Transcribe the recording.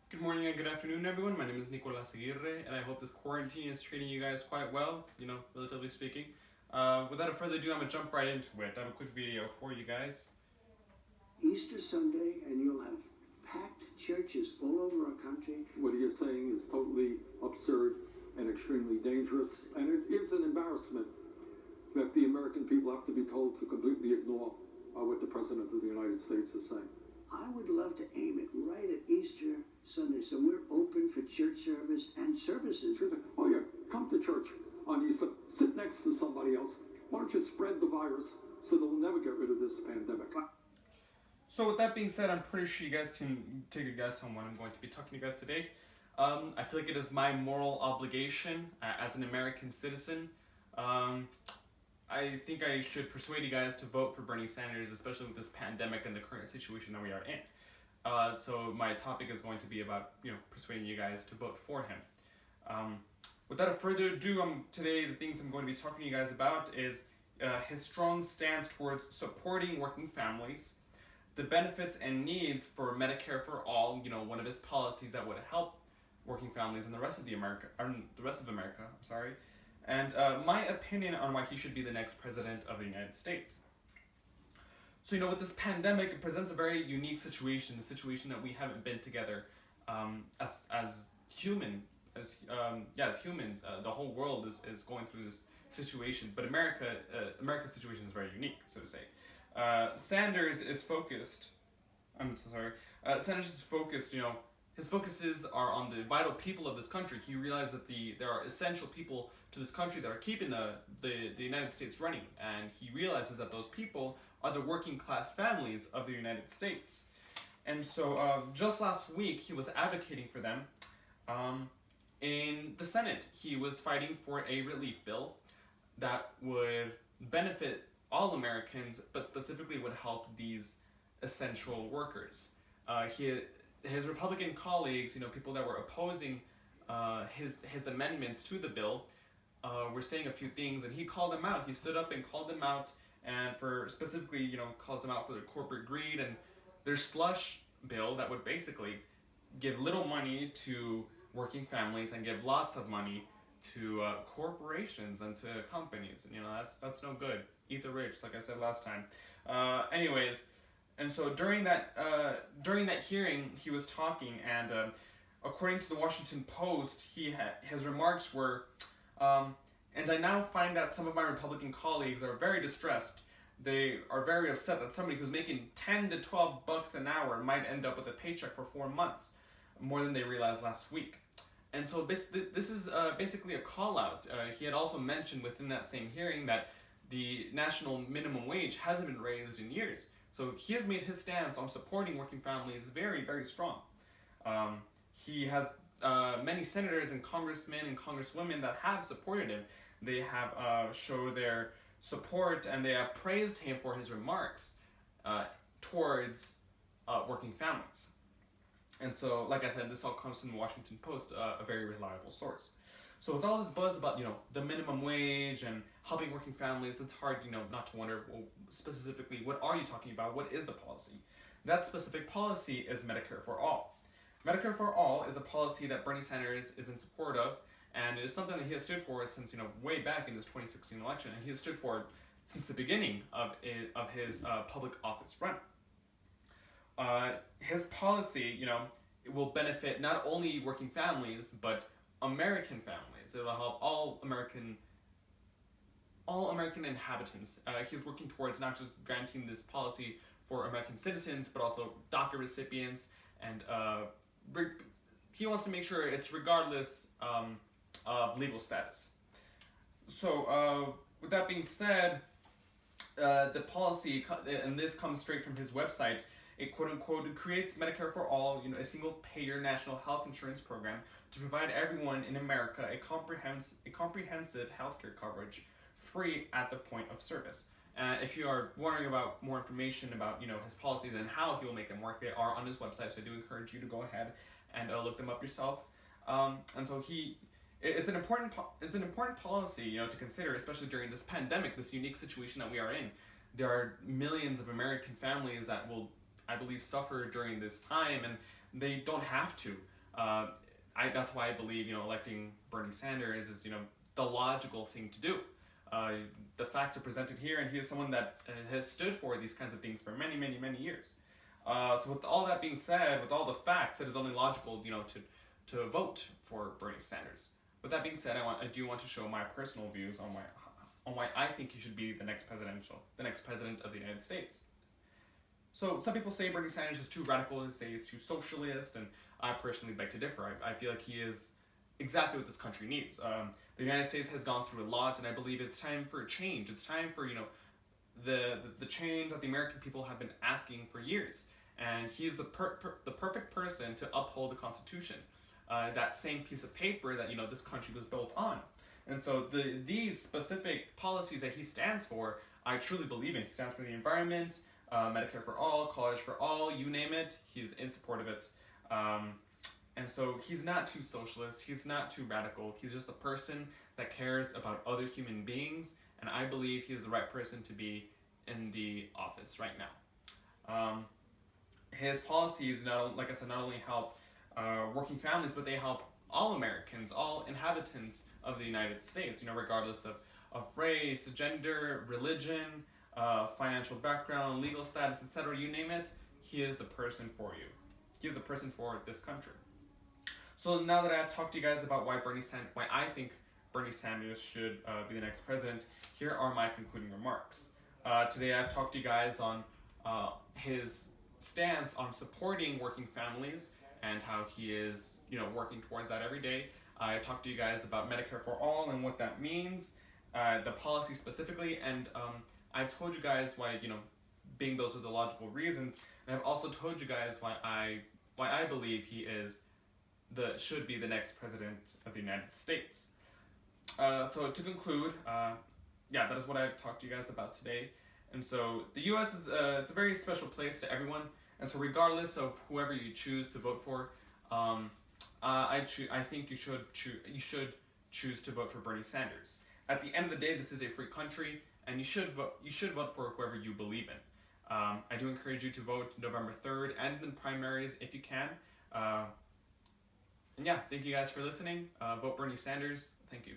Good morning and good afternoon, everyone. My name is Nicolas Aguirre, and I hope this quarantine is treating you guys quite well, relatively speaking. Without further ado, I'm going to jump right into it. I have a quick video for you guys. Easter Sunday, and you'll have packed churches all over our country. What he is saying is totally absurd and extremely dangerous, and it is an embarrassment that the American people have to be told to completely ignore what the President of the United States is saying. I would love to aim it right at Easter Sunday, so we're open for church service and services. Oh yeah, come to church on Easter, sit next to somebody else. Why don't you spread the virus so they'll never get rid of this pandemic? So with that being said, I'm pretty sure you guys can take a guess on what I'm going to be talking to you guys today. I feel like it is my moral obligation as an American citizen. I think I should persuade you guys to vote for Bernie Sanders, especially with this pandemic and the current situation that we are in. So my topic is going to be about, persuading you guys to vote for him. Without further ado, today the things I'm going to be talking to you guys about is his strong stance towards supporting working families, the benefits and needs for Medicare for all, one of his policies that would help working families and the rest of America, and my opinion on why he should be the next president of the United States. So, with this pandemic, it presents a very unique situation, a situation that we haven't been together as humans. The whole world is going through this situation, but America's situation is very unique, so to say. Sanders is focused. Sanders is focused. His focuses are on the vital people of this country. He realized that there are essential people to this country that are keeping the United States running, and he realizes that those people are the working class families of the United States. And so just last week, he was advocating for them. In the Senate, he was fighting for a relief bill that would benefit all Americans, but specifically would help these essential workers. His Republican colleagues, people that were opposing his amendments to the bill, were saying a few things, and he called them out. He stood up and called them out, and calls them out for their corporate greed and their slush bill that would basically give little money to working families and give lots of money to corporations and to companies, and that's no good. Eat the rich, like I said last time. Anyways. And so during that hearing, he was talking, and according to the Washington Post, his remarks were, and I now find that some of my Republican colleagues are very distressed. They are very upset that somebody who's making $10 to $12 an hour might end up with a paycheck for 4 months, more than they realized last week. And so this is basically a call out. He had also mentioned within that same hearing that the national minimum wage hasn't been raised in years. So he has made his stance on supporting working families very, very strong. He has many senators and congressmen and congresswomen that have supported him. They have showed their support, and they have praised him for his remarks towards working families. And so, like I said, this all comes from the Washington Post, a very reliable source. So with all this buzz about, the minimum wage and helping working families, it's hard, not to wonder, well, specifically, what are you talking about? What is the policy? That specific policy is Medicare for All. Medicare for All is a policy that Bernie Sanders is in support of, and it is something that he has stood for since, way back in his 2016 election, and he has stood for since the beginning of his public office run. His policy, it will benefit not only working families, but American families. It will help all American inhabitants. He's working towards not just granting this policy for American citizens, but also DACA recipients, and he wants to make sure it's regardless of legal status. So with that being said, the policy, and this comes straight from his website, it quote-unquote creates Medicare for all, a single-payer national health insurance program to provide everyone in America a comprehensive healthcare coverage free at the point of service. If you are wondering about more information about his policies and how he will make them work, they are on his website, so I do encourage you to go ahead and look them up yourself. And so it's an important policy to consider, especially during this pandemic, this unique situation that we are in. There are millions of American families that will, I believe, suffer during this time, and they don't have to. That's why I believe electing Bernie Sanders is the logical thing to do. The facts are presented here, and he is someone that has stood for these kinds of things for many, many, many years. So with all that being said, with all the facts, it is only logical, to vote for Bernie Sanders. With that being said, I do want to show my personal views on why I think he should be the next president of the United States. So some people say Bernie Sanders is too radical, and say he's too socialist, and I personally beg to differ. I feel like he is exactly what this country needs. The United States has gone through a lot, and I believe it's time for a change. It's time for the change that the American people have been asking for years. And he is the perfect person to uphold the Constitution, that same piece of paper that this country was built on. And so these specific policies that he stands for, I truly believe in. He stands for the environment, Medicare for all, college for all, you name it. He's in support of it. And so he's not too socialist. He's not too radical. He's just a person that cares about other human beings. And I believe he is the right person to be in the office right now. His policies, like I said, not only help working families, but they help all Americans, all inhabitants of the United States, regardless of race, gender, religion, financial background, legal status, etc., you name it. He is the person for you. He is the person for this country. So now that I've talked to you guys about why I think Bernie Sanders should be the next president, here are my concluding remarks. Today I've talked to you guys on his stance on supporting working families and how he is, working towards that every day. I talked to you guys about Medicare for all and what that means, the policy specifically, and I've told you guys why, being those are the logical reasons, and I've also told you guys why I believe he should be the next president of the United States. So to conclude, that is what I've talked to you guys about today. And so the U.S. is it's a very special place to everyone. And so regardless of whoever you choose to vote for, I think you should choose to vote for Bernie Sanders. At the end of the day, this is a free country, and you should vote for whoever you believe in. I do encourage you to vote November 3rd and in primaries if you can. And thank you guys for listening. Vote Bernie Sanders. Thank you.